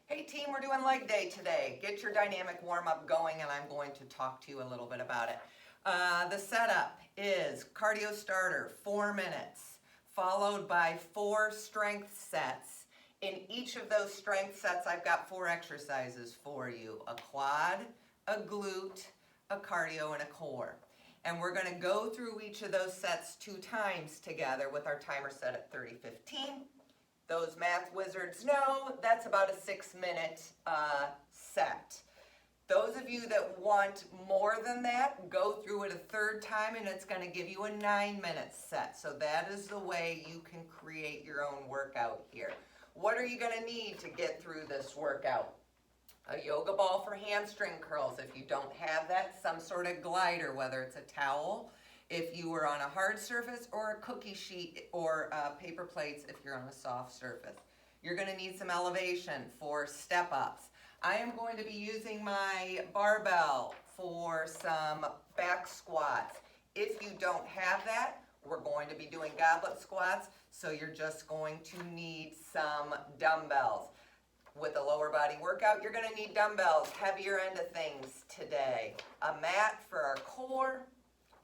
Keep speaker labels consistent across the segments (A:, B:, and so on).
A: Hey team, we're doing leg day today. Get your dynamic warm-up going and I'm going to talk to you a little bit about it. The setup is cardio starter, 4 minutes, followed by 4 strength sets. In each of those strength sets, I've got 4 exercises for you. A quad, a glute, a cardio, and a core. And we're going to go through each of those sets 2 times together with our timer set at 30:15. Those math wizards know that's about a 6-minute set. Those of you that want more than that, go through it a 3rd time and it's going to give you a 9-minute set. So that is the way you can create your own workout here. What are you going to need to get through this workout? A yoga ball for hamstring curls. If you don't have that, some sort of glider, whether it's a towel, if you were on a hard surface, or a cookie sheet or paper plates if you're on a soft surface. You're going to need some elevation for step-ups. I am going to be using my barbell for some back squats. If you don't have that, we're going to be doing goblet squats, so you're just going to need some dumbbells. With a lower body workout, you're going to need dumbbells, heavier end of things today. A mat for our core.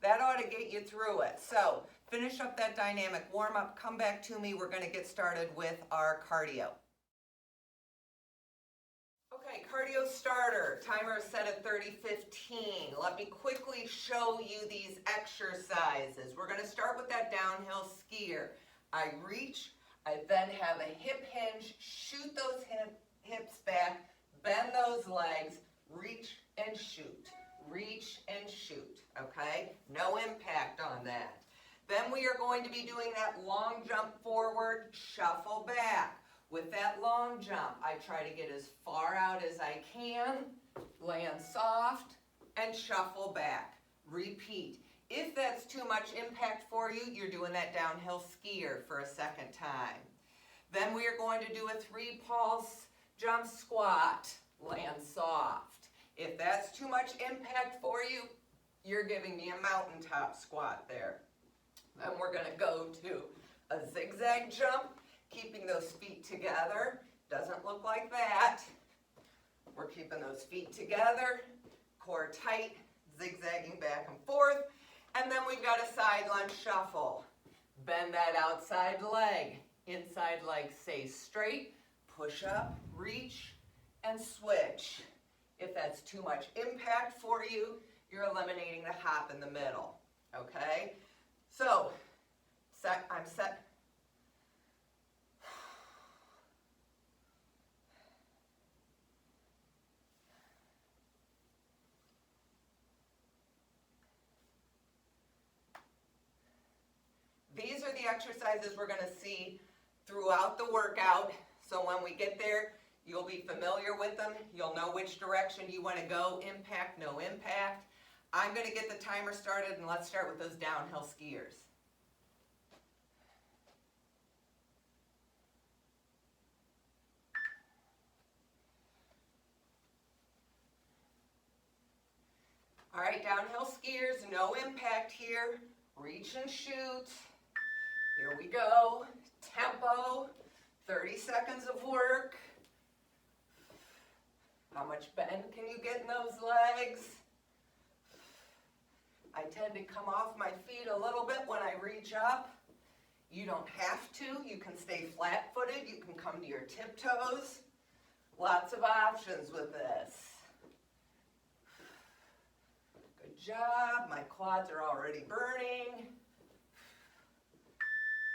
A: That ought to get you through it. So finish up that dynamic warm-up, come back to me. We're going to get started with our cardio. Okay, cardio starter. Timer is set at 30:15. Let me quickly show you these exercises. We're going to start with that downhill skier. I reach, I then have a hip hinge, shoot those hips back, bend those legs, reach and shoot. Reach and shoot, okay? No impact on that. Then we are going to be doing that long jump forward, shuffle back. With that long jump, I try to get as far out as I can, land soft, and shuffle back. Repeat. If that's too much impact for you, you're doing that downhill skier for a 2nd time. Then we are going to do a 3-pulse jump squat, land soft. If that's too much impact for you, you're giving me a mountaintop squat there. Then we're going to go to a zigzag jump, keeping those feet together. Doesn't look like that. We're keeping those feet together, core tight, zigzagging back and forth. And then we've got a side lunge shuffle. Bend that outside leg. Inside leg stays straight. Push up, reach, and switch. If that's too much impact for you, you're eliminating the hop in the middle, okay? So, I'm set. These are the exercises we're going to see throughout the workout. So when we get there, you'll be familiar with them. You'll know which direction you want to go. Impact, no impact. I'm going to get the timer started, and let's start with those downhill skiers. All right, downhill skiers, no impact here. Reach and shoot. Here we go. Tempo, 30 seconds of work. How much bend can you get in those legs? I tend to come off my feet a little bit when I reach up. You don't have to. You can stay flat-footed. You can come to your tiptoes. Lots of options with this. Good job. My quads are already burning.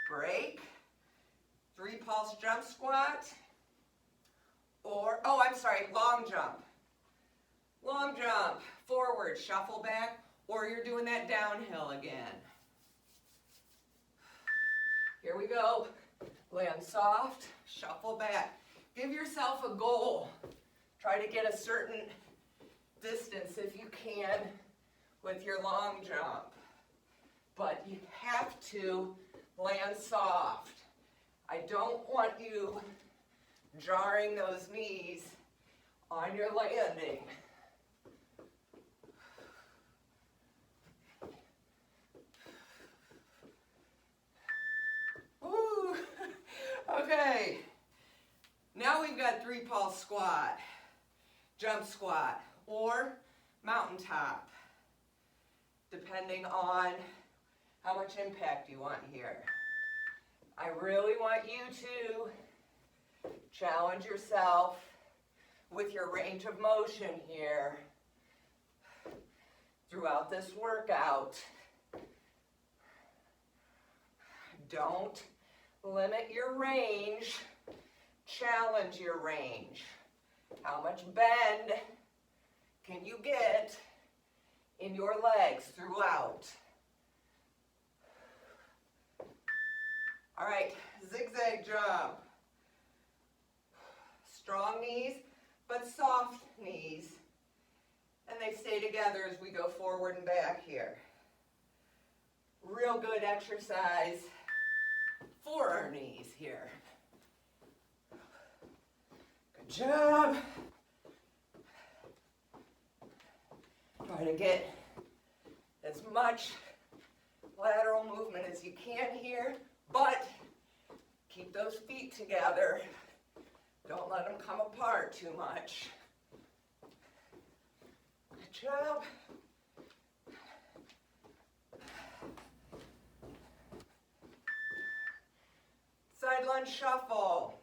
A: Break. 3-pulse jump squat. Or, long jump. Long jump, forward, shuffle back, or you're doing that downhill again. Here we go. Land soft, shuffle back. Give yourself a goal. Try to get a certain distance if you can with your long jump. But you have to land soft. I don't want you jarring those knees on your landing. Woo. Okay. Now we've got 3-pulse squat, jump squat, or mountaintop, depending on how much impact you want here. I really want you to challenge yourself with your range of motion here throughout this workout. Don't limit your range, challenge your range. How much bend can you get in your legs throughout? All right, zigzag jump. Strong knees, but soft knees. And they stay together as we go forward and back here. Real good exercise for our knees here. Good job. Try to get as much lateral movement as you can here, but keep those feet together. Don't let them come apart too much. Good job. Side lunge shuffle.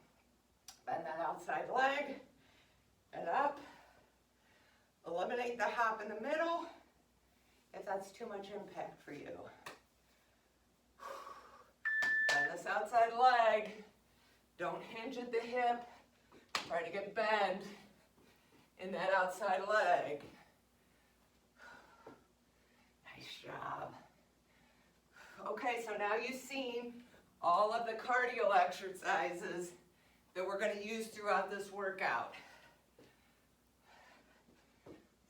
A: Bend that outside leg and up. Eliminate the hop in the middle if that's too much impact for you. Bend this outside leg. Don't hinge at the hip. Try to get bend in that outside leg. Nice job. Okay, so now you've seen all of the cardio exercises that we're going to use throughout this workout.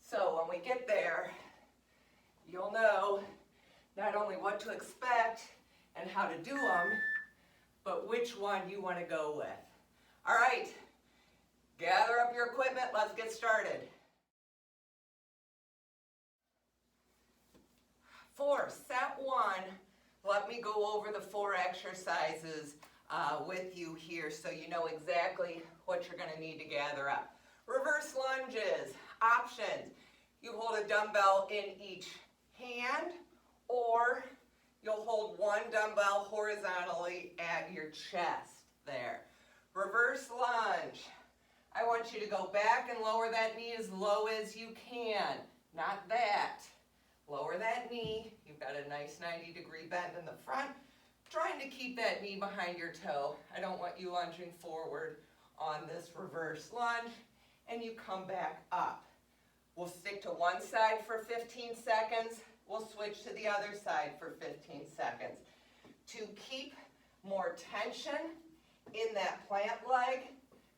A: So when we get there, you'll know not only what to expect and how to do them, but which one you want to go with. All right, gather up your equipment, let's get started. For set 1, let me go over the 4 exercises with you here so you know exactly what you're going to need to gather up. Reverse lunges, options. You hold a dumbbell in each hand, or you'll hold one dumbbell horizontally at your chest there. Reverse lunge. I want you to go back and lower that knee as low as you can. Not that. Lower that knee. You've got a nice 90-degree bend in the front. Trying to keep that knee behind your toe. I don't want you lunging forward on this reverse lunge. And you come back up. We'll stick to one side for 15 seconds. We'll switch to the other side for 15 seconds. To keep more tension in that plant leg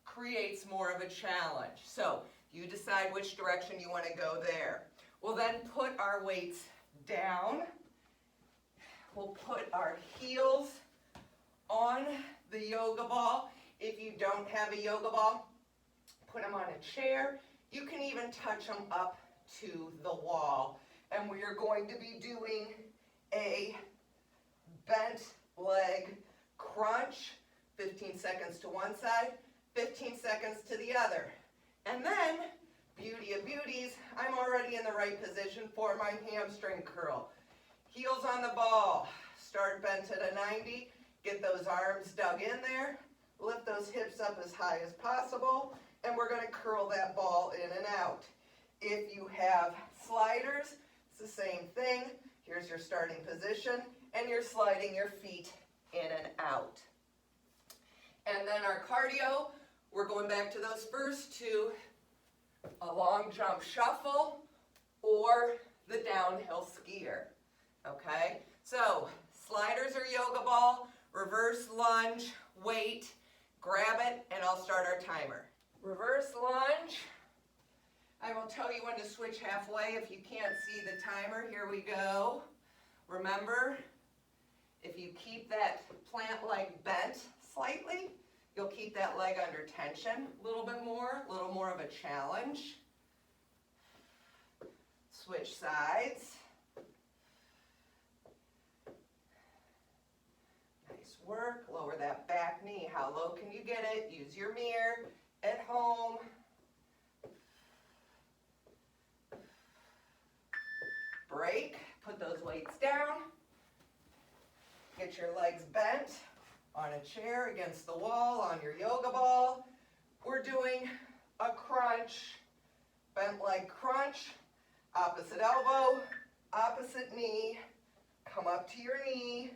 A: creates more of a challenge. So you decide which direction you want to go there. We'll then put our weights down. We'll put our heels on the yoga ball. If you don't have a yoga ball, put them on a chair. You can even touch them up to the wall. And we are going to be doing a bent leg crunch, 15 seconds to one side, 15 seconds to the other. And then, beauty of beauties, I'm already in the right position for my hamstring curl. Heels on the ball, start bent at a 90, get those arms dug in there, lift those hips up as high as possible, and we're going to curl that ball in and out. If you have sliders, it's the same thing. Here's your starting position, and you're sliding your feet in and out. And then our cardio, we're going back to those first 2, a long jump shuffle or the downhill skier. Okay, so sliders or yoga ball, reverse lunge, weight, grab it, and I'll start our timer. Reverse lunge. I will tell you when to switch halfway if you can't see the timer. Here we go. Remember, if you keep that plant leg bent slightly, you'll keep that leg under tension a little more of a challenge. Switch sides. Nice work. Lower that back knee. How How low can you get it? Use your mirror at home. Break, put those weights down. Get your legs bent on a chair against the wall on your yoga ball. We're doing a crunch, bent leg crunch, opposite elbow, opposite knee. Come up to your knee.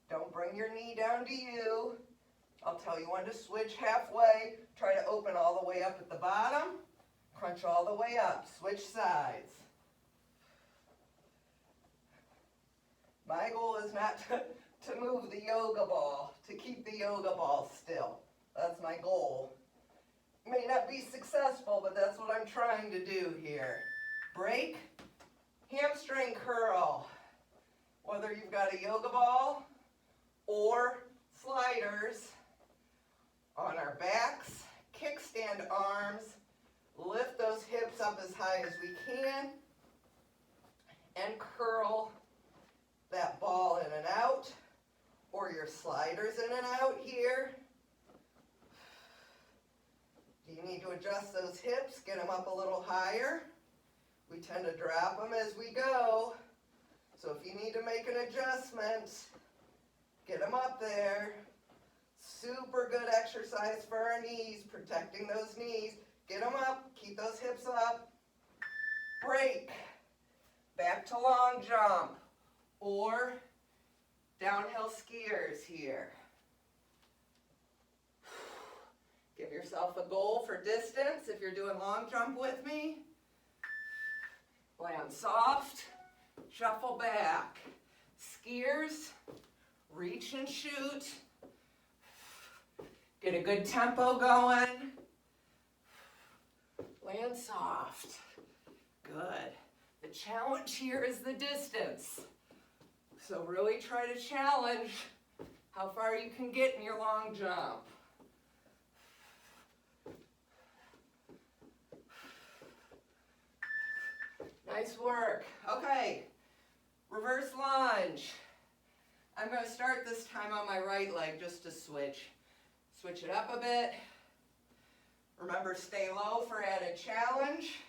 A: Don't bring your knee down to you. I'll tell you when to switch halfway. Try to open all the way up at the bottom. Crunch all the way up. Switch sides. My goal is not to move the yoga ball, to keep the yoga ball still. That's my goal. May not be successful, but that's what I'm trying to do here. Break, hamstring curl. Whether you've got a yoga ball or sliders, on our backs, kickstand arms, lift those hips up as high as we can, and curl that ball in and out, or your sliders in and out here. Do you need to adjust those hips? Get them up a little higher. We tend to drop them as we go. So if you need to make an adjustment, get them up there. Super good exercise for our knees, protecting those knees. Get them up, keep those hips up. Break. Back to long jump or downhill skiers here. Give yourself a goal for distance if you're doing long jump with me. Land soft, shuffle back. Skiers, reach and shoot. Get a good tempo going. Land soft. Good. The challenge here is the distance. So really try to challenge how far you can get in your long jump. Nice work. Okay, reverse lunge. I'm going to start this time on my right leg just to switch. Switch it up a bit. Remember, stay low for added challenge.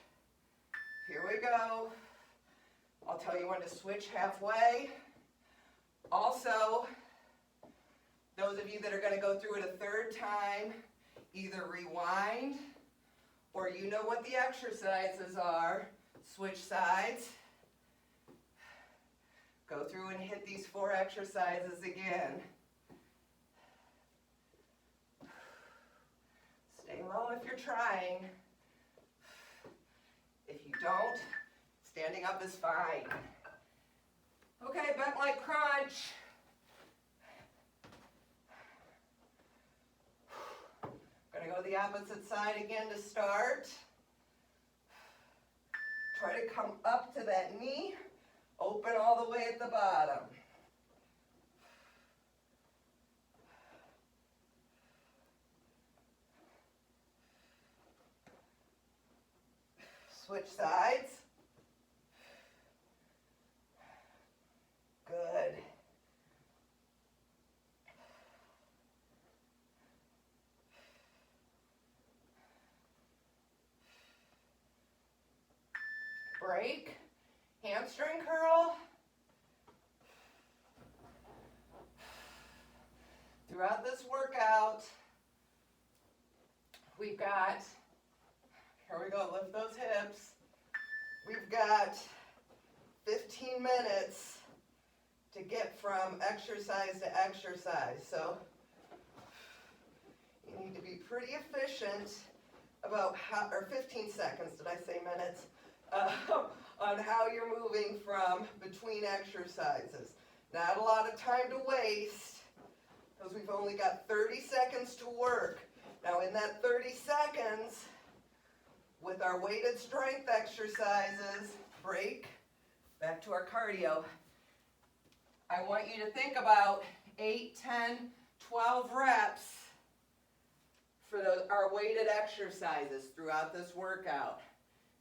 A: Here we go. I'll tell you when to switch halfway. Also, those of you that are going to go through it a third time, either rewind or you know what the exercises are. Switch sides. Go through and hit these 4 exercises again. Stay low if you're trying. If you don't, standing up is fine. Okay, bent leg crunch. Gonna go the opposite side again to start. Try to come up to that knee. Open all the way at the bottom. Switch sides. Good. Break. Hamstring curl. Throughout this workout, we've got, here we go, lift those hips. We've got 15 minutes to get from exercise to exercise. So you need to be pretty efficient about how, or 15 seconds, did I say minutes? On how you're moving from between exercises. Not a lot of time to waste, because we've only got 30 seconds to work. Now in that 30 seconds, with our weighted strength exercises, break, back to our cardio, I want you to think about 8, 10, 12 reps for our weighted exercises throughout this workout.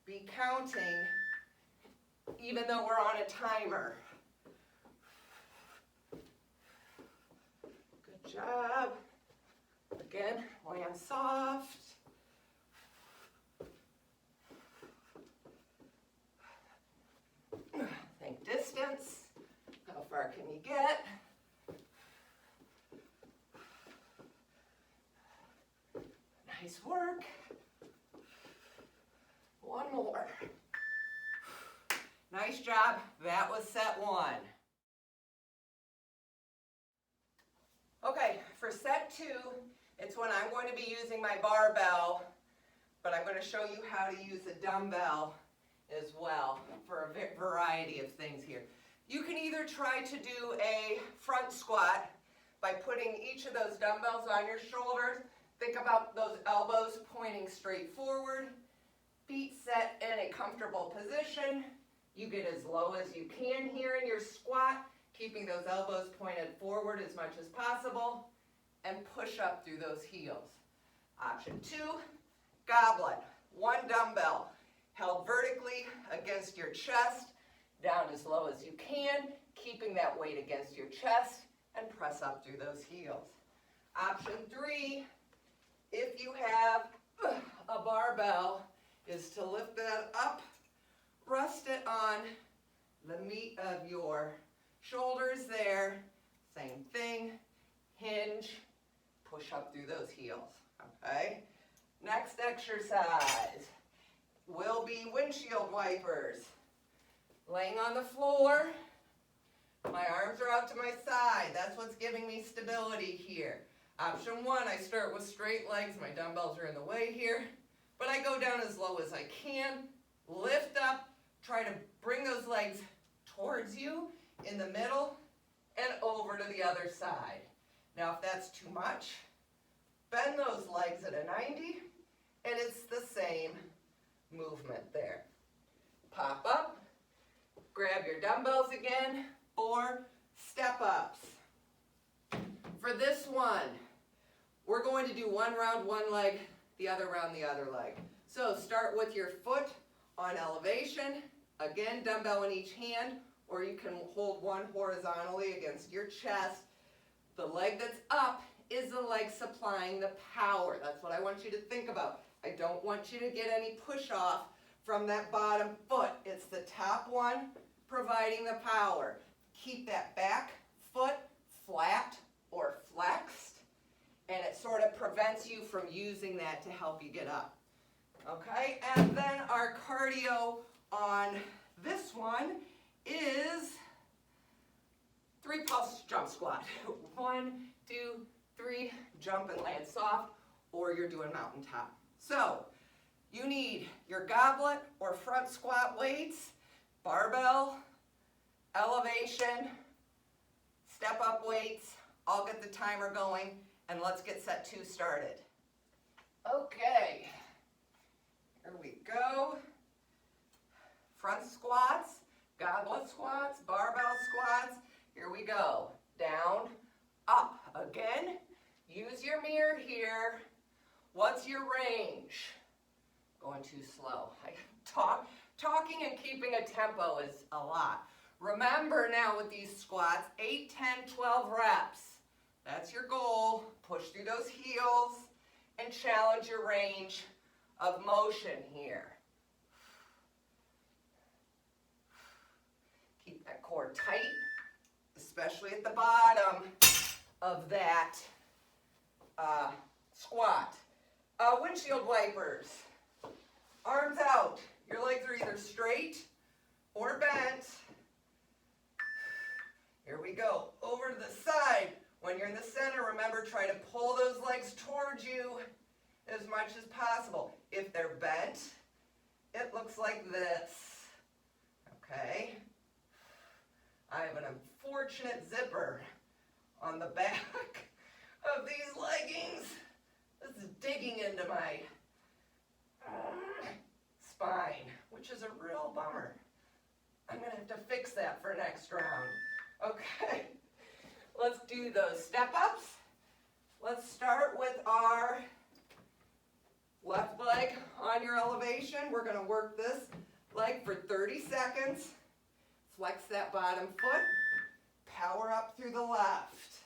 A: Be counting even though we're on a timer. Good far can you get? Nice work. One more. Nice job. That was set 1. Okay, for set 2, it's when I'm going to be using my barbell, but I'm going to show you how to use a dumbbell as well for a variety of things here. You can either try to do a front squat by putting each of those dumbbells on your shoulders. Think about those elbows pointing straight forward, feet set in a comfortable position. You get as low as you can here in your squat, keeping those elbows pointed forward as much as possible, and push up through those heels. Option 2, goblet. 1 dumbbell held vertically against your chest, down as low as you can, keeping that weight against your chest, and press up through those heels. Option 3, if you have a barbell, is to lift that up, rest it on the meat of your shoulders there. Same thing, hinge, push up through those heels, okay? Next exercise will be windshield wipers. Laying on the floor, my arms are out to my side. That's what's giving me stability here. Option 1, I start with straight legs. My dumbbells are in the way here, but I go down as low as I can, lift up, try to bring those legs towards you in the middle and over to the other side. Now if that's too much, bend those legs at a 90 and it's the same movement there. Pop up, grab your dumbbells again, or step ups. For this one, we're going to do one round one leg, the other round the other leg. So start with your foot on elevation, again dumbbell in each hand, or you can hold one horizontally against your chest. The leg that's up is the leg supplying the power. That's what I want you to think about. I don't want you to get any push off from that bottom foot. It's the top one providing the power. Keep that back foot flat or flexed, and it sort of prevents you from using that to help you get up. Okay, and then our cardio on this one is 3 pulse jump squat. 1, 2, 3, jump and land soft, or you're doing mountaintop. So you need your goblet or front squat weights, barbell, elevation, step up weights. I'll get the timer going and let's get set 2 started. Okay, here we go. Front squats, goblet squats, barbell squats. Here we go. Down, up. Again, use your mirror here. What's your range? Going too slow. Talking and keeping a tempo is a lot. Remember now with these squats, 8, 10, 12 reps. That's your goal. Push through those heels and challenge your range of motion here. Keep that core tight, especially at the bottom of that squat. Windshield wipers. Arms out. Your legs are either straight or bent. Here we go. Over to the side. When you're in the center, remember, try to pull those legs towards you as much as possible. If they're bent, it looks like this. Okay? I have an unfortunate zipper on the back of these leggings. This is digging into my spine, which is a real bummer. I'm going to have to fix that for next round. Okay, let's do those step ups. Let's start with our left leg on your elevation. We're going to work this leg for 30 seconds. Flex that bottom foot. Power up through the left.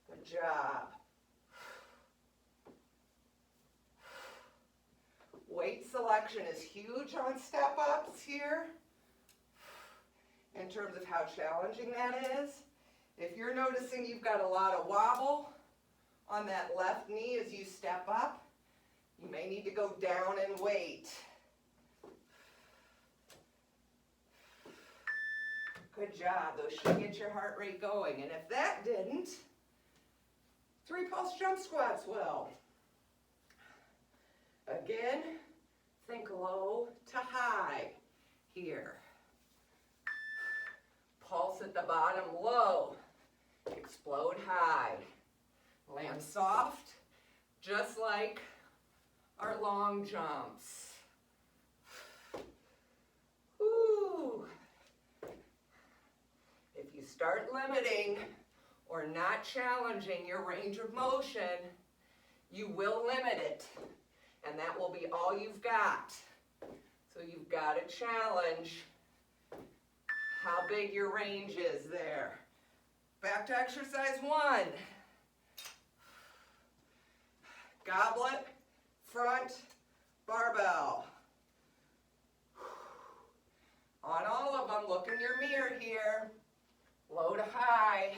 A: Good job. Weight selection is huge on step ups here. in terms of how challenging that is. If you're noticing you've got a lot of wobble on that left knee as you step up, you may need to go down and wait. Good job. Those should get your heart rate going. And if that didn't, 3 pulse jump squats will. Again, think low to high here. Pulse at the bottom low. Explode high. Land soft, just like our long jumps. Woo. If you start limiting or not challenging your range of motion, you will limit it, and that will be all you've got. So you've got to challenge how big your range is there. Back to exercise 1. Goblet, front, barbell. On all of them, look in your mirror here. Low to high.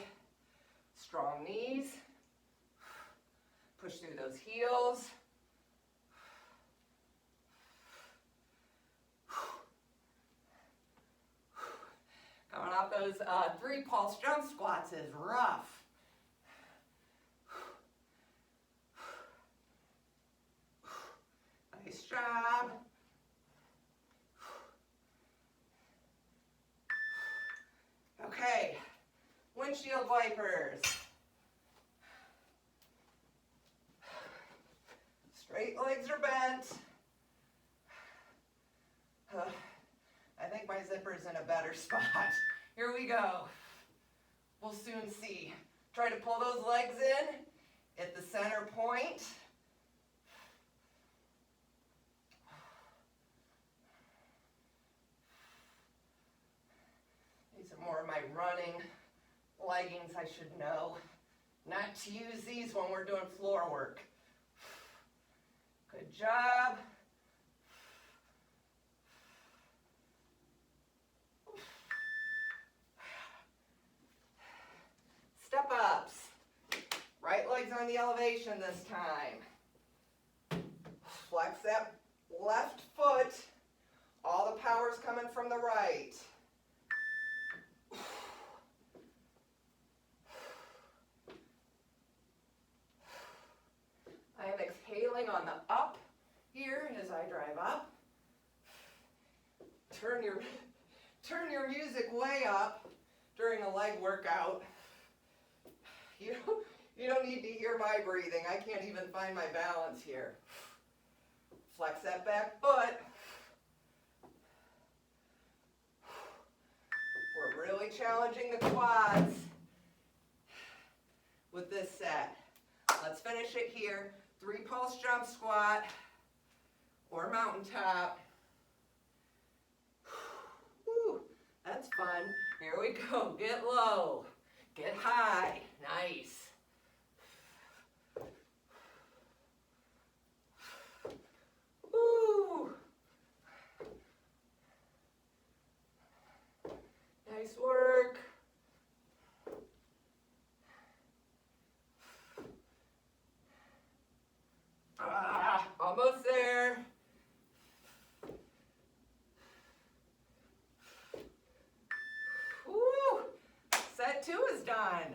A: Strong knees. Push through those heels. Coming off those 3 pulse jump squats is rough. Nice job. Okay, windshield wipers. Straight legs are bent. I think my zipper's in a better spot. Here we go. We'll soon see. Try to pull those legs in at the center point. These are more of my running leggings, I should know. Not to use these when we're doing floor work. Good job. Step ups. Right leg's on the elevation this time. Flex that left foot. All the power's coming from the right. I am exhaling on the up here as I drive up. Turn your music way up during a leg workout. You don't need to hear my breathing. I can't even find my balance here. Flex that back foot. We're really challenging the quads with this set. Let's finish it here. 3 pulse jump squat or mountaintop. Whew, that's fun. Here we go. Get low. Get high. Nice. Woo. Nice work. Almost there. Woo. Set 2 is done.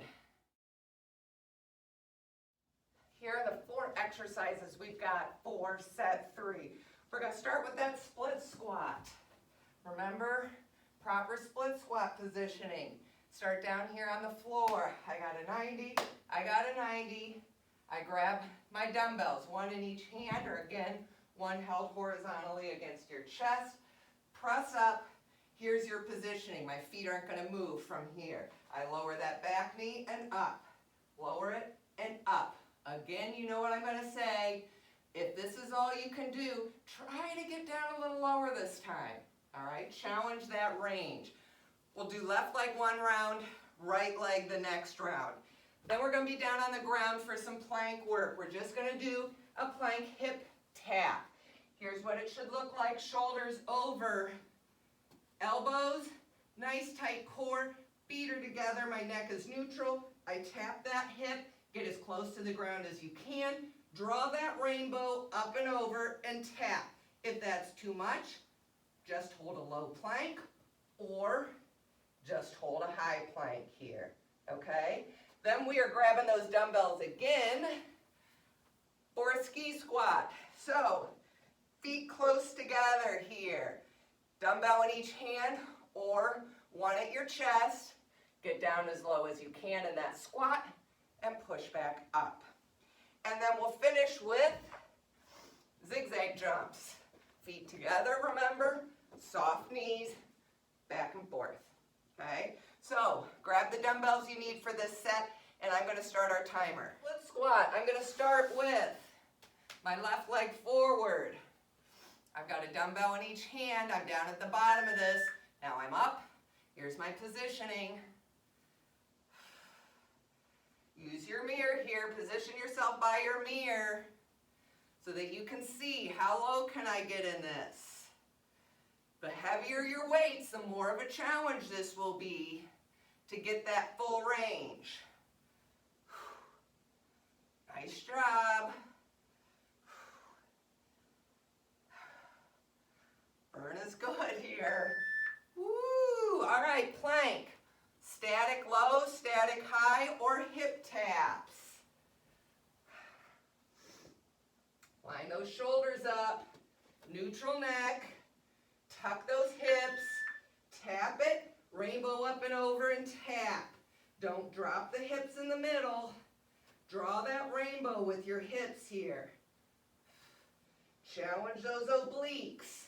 A: Here are the 4 exercises we've got for set 3. We're going to start with that split squat. Remember, proper split squat positioning. Start down here on the floor. I got a 90, I got a 90. I grab my dumbbells, 1 in each hand, or again, 1 held horizontally against your chest. Press up. Here's your positioning. My feet aren't going to move from here. I lower that back knee and up. Lower it and up. Again, you know what I'm going to say. If this is all you can do, try to get down a little lower this time. All right? Challenge that range. We'll do left leg 1 round, right leg the next round. Then we're going to be down on the ground for some plank work. We're just going to do a plank hip tap. Here's what it should look like. Shoulders over elbows, Nice tight core, feet are together, my neck is neutral. I tap that hip, get as close to the ground as you can. Draw that rainbow up and over and tap. If that's too much, just hold a low plank or just hold a high plank here, okay? Then we are grabbing those dumbbells again for a ski squat. So, feet close together here. Dumbbell in each hand or one at your chest. Get down as low as you can in that squat and push back up. And then we'll finish with zigzag jumps. Feet together, remember? Soft knees, back and forth, okay? So, grab the dumbbells you need for this set, and I'm going to start our timer. Split squat. I'm going to start with my left leg forward. I've got a dumbbell in each hand. I'm down at the bottom of this. Now I'm up. Here's my positioning. Use your mirror here. Position yourself by your mirror so that you can see how low can I get in this. The heavier your weights, the more of a challenge this will be to get that full range. Nice job. Burn is good here. Woo! All right, plank. Static low, static high, or hip taps. Line those shoulders up. Neutral neck. Tuck those hips. Tap it. Rainbow up and over and tap. Don't drop the hips in the middle. Draw that rainbow with your hips here. Challenge those obliques.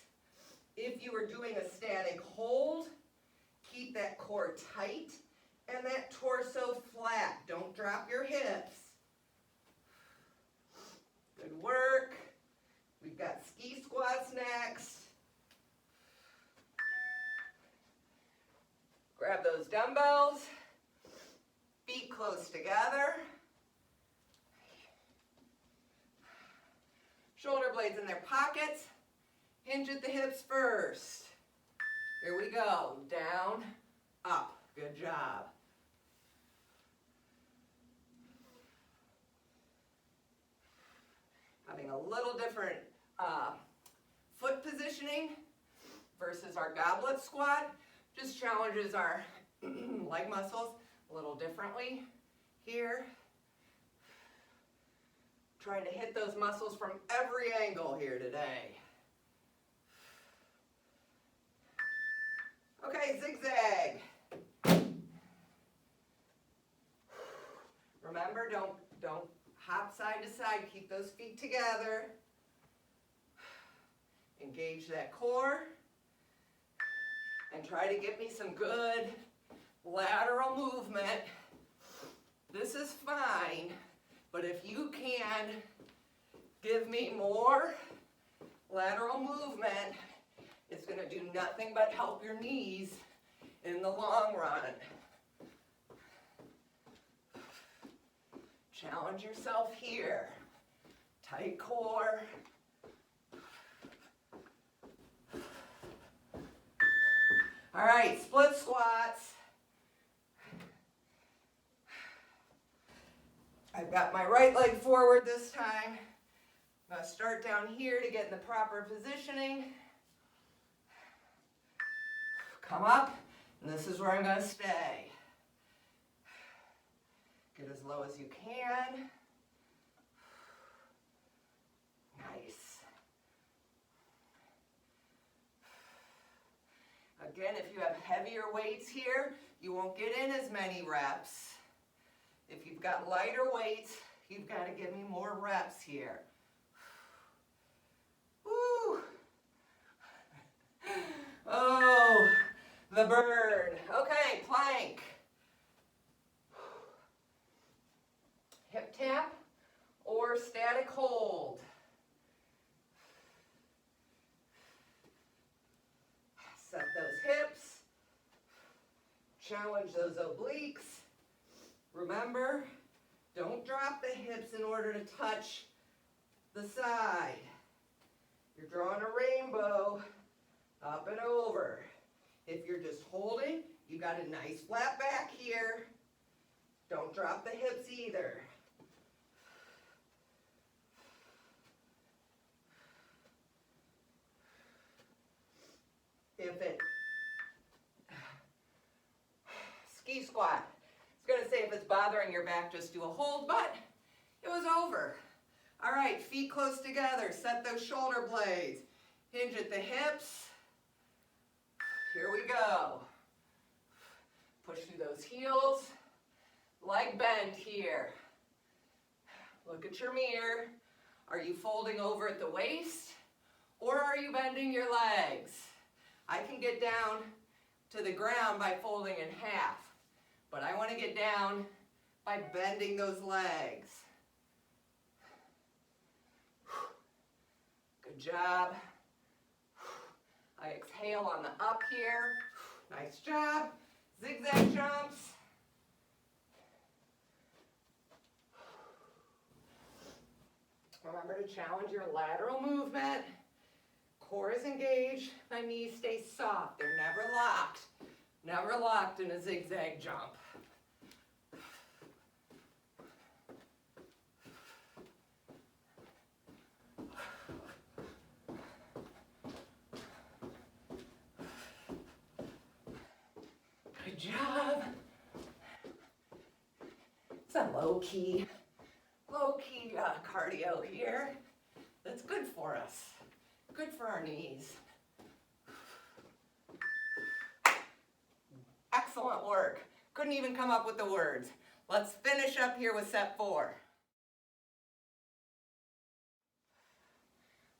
A: If you are doing a static hold, keep that core tight and that torso flat. Don't drop your hips. Good work. We've got ski squats next. Grab those dumbbells. Feet close together. Shoulder blades in their pockets. Hinge at the hips first. Here we go. Down, up. Good job. Having a little different foot positioning versus our goblet squat. Just challenges our leg muscles a little differently here. Trying to hit those muscles from every angle here today. Okay, zigzag. Remember, don't hop side to side. Keep those feet together. Engage that core. And try to get me some good lateral movement. This is fine, but if you can give me more lateral movement, it's going to do nothing but help your knees in the long run. Challenge yourself here. Tight core. All right, split squats. I've got my right leg forward this time. I'm going to start down here to get in the proper positioning. Come up, and this is where I'm going to stay. Get as low as you can. Nice. Again, if you have heavier weights here, you won't get in as many reps. If you've got lighter weights, you've got to give me more reps here. Woo! Oh, the burn. Okay, plank. Hip tap or static hold. Set those hips. Challenge those obliques. Remember, don't drop the hips in order to touch the side. You're drawing a rainbow up and over. If you're just holding, you got a nice flat back here. Don't drop the hips either. If it, ski squat. It's going to say if it's bothering your back, just do a hold, but it was over. All right, feet close together. Set those shoulder blades. Hinge at the hips. Here we go. Push through those heels. Leg bend here. Look at your mirror. Are you folding over at the waist, or are you bending your legs? I can get down to the ground by folding in half, but I want to get down by bending those legs. Good job. I exhale on the up here. Nice job. Zigzag jumps. Remember to challenge your lateral movement. Core is engaged. My knees stay soft. They're never locked. Never locked in a zigzag jump. Good job. It's a low-key cardio here. That's good for us. Good for our knees. Excellent work. Couldn't even come up with the words. Let's finish up here with set 4.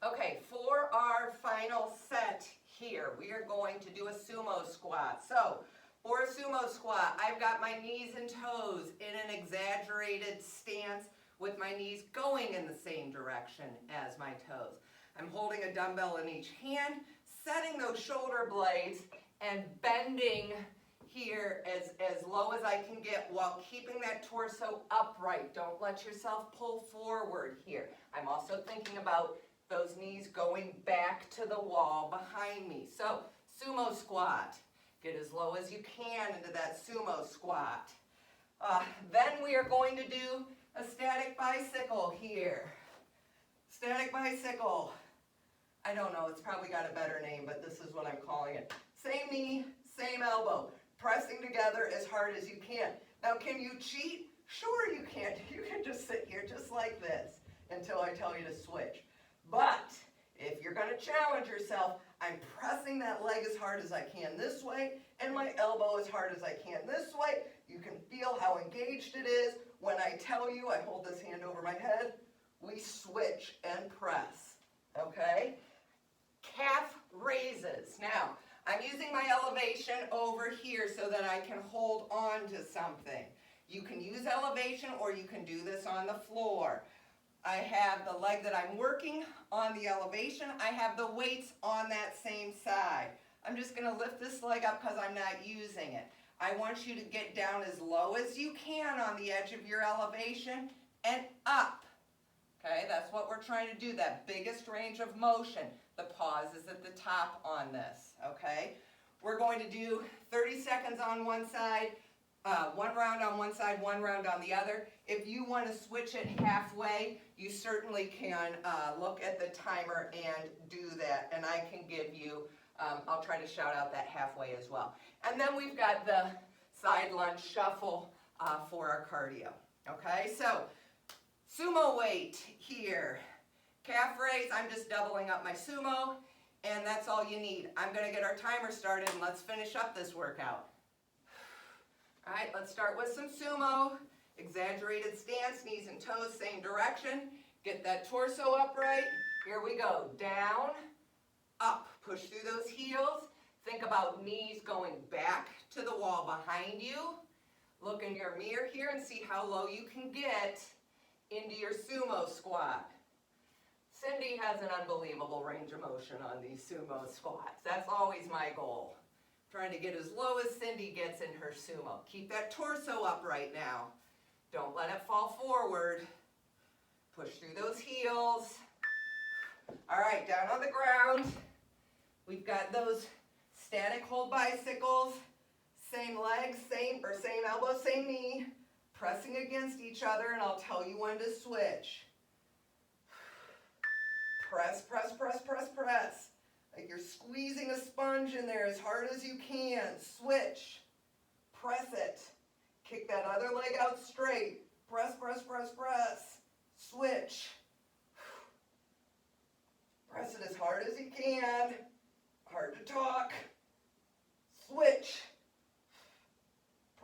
A: Okay, for our final set here, we are going to do a sumo squat. So, for a sumo squat, I've got my knees and toes in an exaggerated stance with my knees going in the same direction as my toes. I'm holding a dumbbell in each hand, setting those shoulder blades and bending here as low as I can get while keeping that torso upright. Don't let yourself pull forward here. I'm also thinking about those knees going back to the wall behind me. So, sumo squat. Get as low as you can into that sumo squat. Then we are going to do a static bicycle here. Static bicycle. I don't know, it's probably got a better name, but this is what I'm calling it. Same knee, same elbow. Pressing together as hard as you can. Now, can you cheat? Sure you can. You can just sit here just like this until I tell you to switch. But if you're going to challenge yourself, I'm pressing that leg as hard as I can this way and my elbow as hard as I can this way. You can feel how engaged it is. When I tell you, I hold this hand over my head, we switch and press, okay? Calf raises. Now, I'm using my elevation over here so that I can hold on to something. You can use elevation or you can do this on the floor. I have the leg that I'm working on the elevation. I have the weights on that same side. I'm just going to lift this leg up because I'm not using it. I want you to get down as low as you can on the edge of your elevation and up. Okay, that's what we're trying to do, that biggest range of motion. The pause is at the top on this, okay? We're going to do 30 seconds on one side, one round on one side, one round on the other. If you want to switch it halfway, you certainly can look at the timer and do that. And I can give you, I'll try to shout out that halfway as well. And then we've got the side lunge shuffle for our cardio. Okay, so sumo weight here. Calf raise, I'm just doubling up my sumo, and that's all you need. I'm going to get our timer started, and let's finish up this workout. All right, let's start with some sumo. Exaggerated stance, knees and toes, same direction. Get that torso upright. Here we go. Down, up. Push through those heels. Think about knees going back to the wall behind you. Look in your mirror here and see how low you can get into your sumo squat. Cindy has an unbelievable range of motion on these sumo squats. That's always my goal. Trying to get as low as Cindy gets in her sumo. Keep that torso upright now. Don't let it fall forward. Push through those heels. All right, down on the ground. We've got those Static hold bicycles, same legs, same elbow, same knee, pressing against each other, and I'll tell you when to switch. Press, press, press, press, press. Like you're squeezing a sponge in there as hard as you can. Switch. Press it. Kick that other leg out straight. Press, press, press, press. Switch. Press it as hard as you can. Hard to talk. Switch.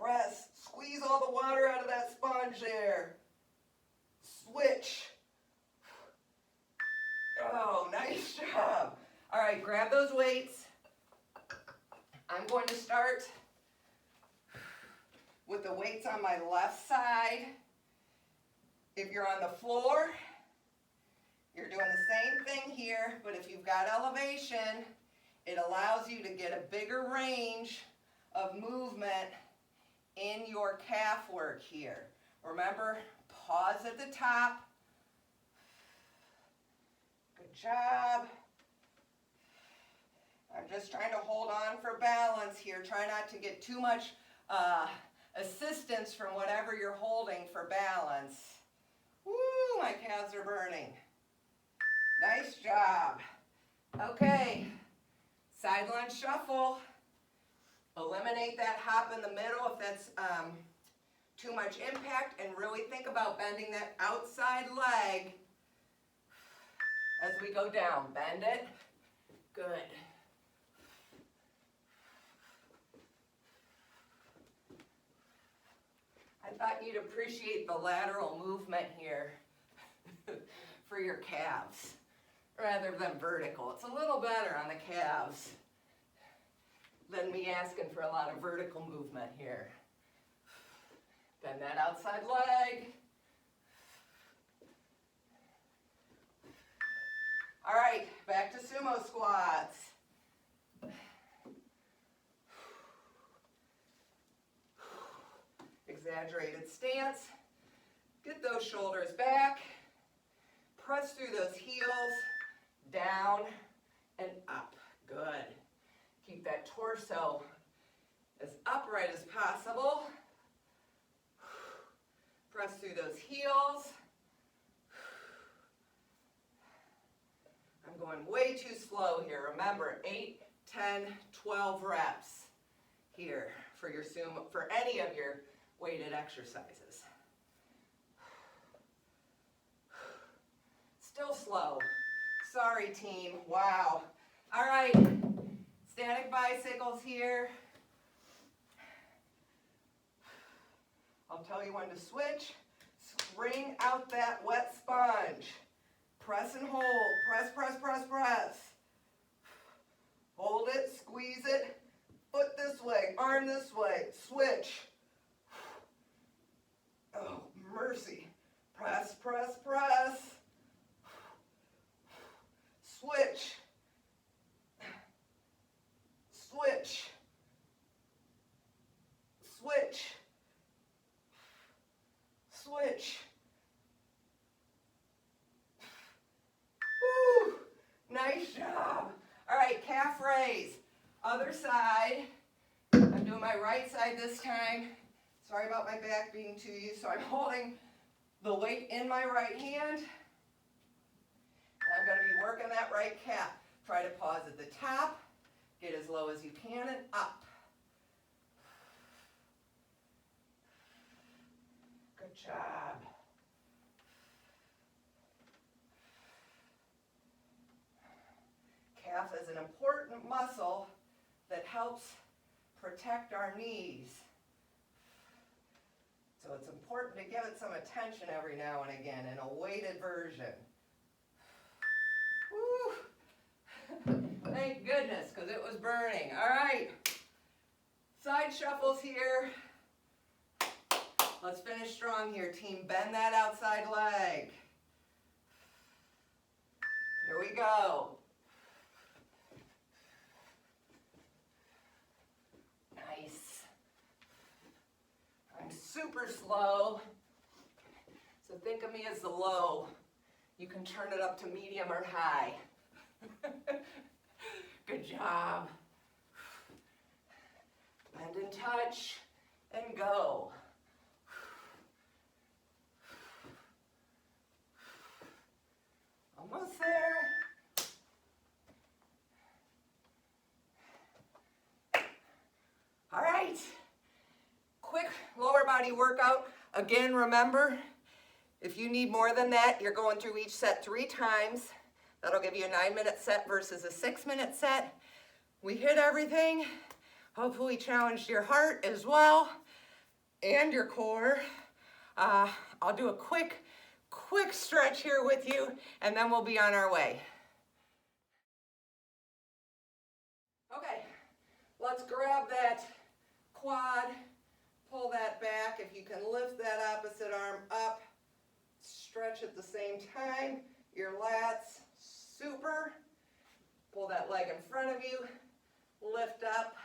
A: Press. Squeeze all the water out of that sponge there. Switch. Oh, nice job. All right, grab those weights. I'm going to start with the weights on my left side. If you're on the floor, you're doing the same thing here, but if you've got elevation, it allows you to get a bigger range of movement in your calf work here. Remember, pause at the top. Good job. I'm just trying to hold on for balance here. Try not to get too much assistance from whatever you're holding for balance. Woo, my calves are burning. Nice job. Okay, side lunge shuffle. Eliminate that hop in the middle if that's too much impact, and really think about bending that outside leg as we go down. Bend it. Good. I thought you'd appreciate the lateral movement here for your calves rather than vertical. It's a little better on the calves than me asking for a lot of vertical movement here. Bend that outside leg. All right, back to Sumo Squats. Exaggerated stance. Get those shoulders back. Press through those heels, down and up. Good. Keep that torso as upright as possible. Press through those heels. I'm going way too slow here. Remember, 8, 10, 12 reps here for your sumo, for any of your weighted exercises. Still slow. Sorry, team. Wow. All right. Static bicycles here. I'll tell you when to switch. Bring out that wet sponge. Press and hold. Press, press, press, press. Hold it, squeeze it. Foot this way, arm this way. Switch. Oh, mercy. Press, press, press. Switch. Switch. Switch. Switch. Woo! Nice job. All right, calf raise. Other side. I'm doing my right side this time. Sorry about my back being too used. So I'm holding the weight in my right hand. I'm going to be working that right calf. Try to pause at the top. Get as low as you can and up. Good job. Calf is an important muscle that helps protect our knees. So it's important to give it some attention every now and again in a weighted version. Woo! Thank goodness, because it was burning. All right. Side shuffles here. Let's finish strong here, team. Bend that outside leg. Here we go. Nice. I'm super slow, so think of me as the low. You can turn it up to medium or high. Good job. Hand in touch, and go. Almost there. All right, quick lower body workout. Again, remember, if you need more than that, you're going through each set 3 times. That'll give you a 9-minute set versus a 6-minute set. We hit everything. Hopefully challenged your heart as well and your core. I'll do a quick stretch here with you, and then we'll be on our way. Okay, let's grab that quad, pull that back. If you can lift that opposite arm up, stretch at the same time. Your lats, super. Pull that leg in front of you, lift up,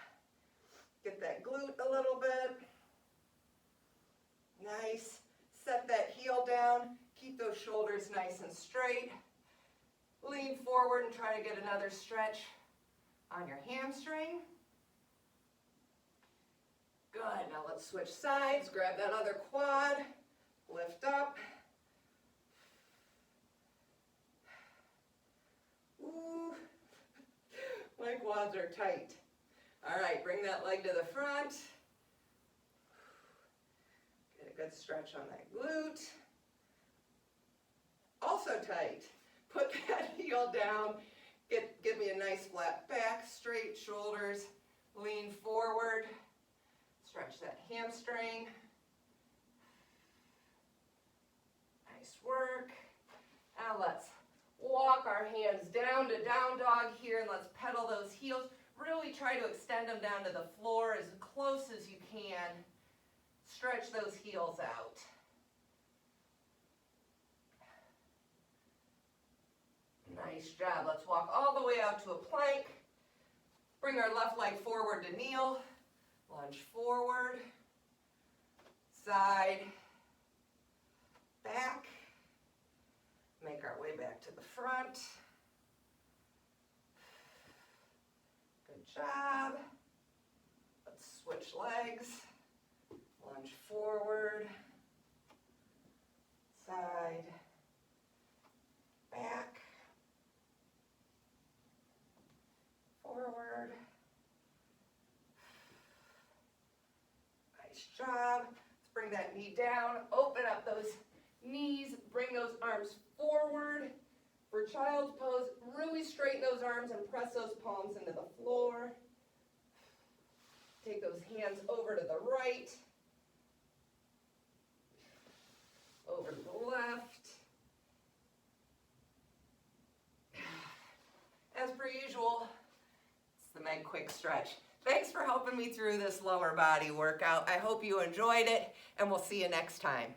A: get that glute a little bit. Nice. Set that heel down, keep those shoulders nice and straight. Lean forward and try to get another stretch on your hamstring. Good, now let's switch sides. Grab that other quad, lift up. Ooh, my quads are tight. All right, bring that leg to the front. Get a good stretch on that glute. Also tight. Put that heel down. Give me a nice flat back, straight shoulders. Lean forward. Stretch that hamstring. Nice work. Now let's walk our hands down to down dog here, and let's pedal those heels. Really try to extend them down to the floor as close as you can. Stretch those heels out. Nice job. Let's walk all the way out to a plank. Bring our left leg forward to kneel. Lunge forward, side, back. Make our way back to the front. Good job. Let's switch legs. Lunge forward, side, back, forward. Nice job. Let's bring that knee down. Open up those knees. Bring those arms forward. For child's pose, really straighten those arms and press those palms into the floor. Take those hands over to the right. Over to the left. As per usual, it's the Meg Quick Stretch. Thanks for helping me through this lower body workout. I hope you enjoyed it, and we'll see you next time.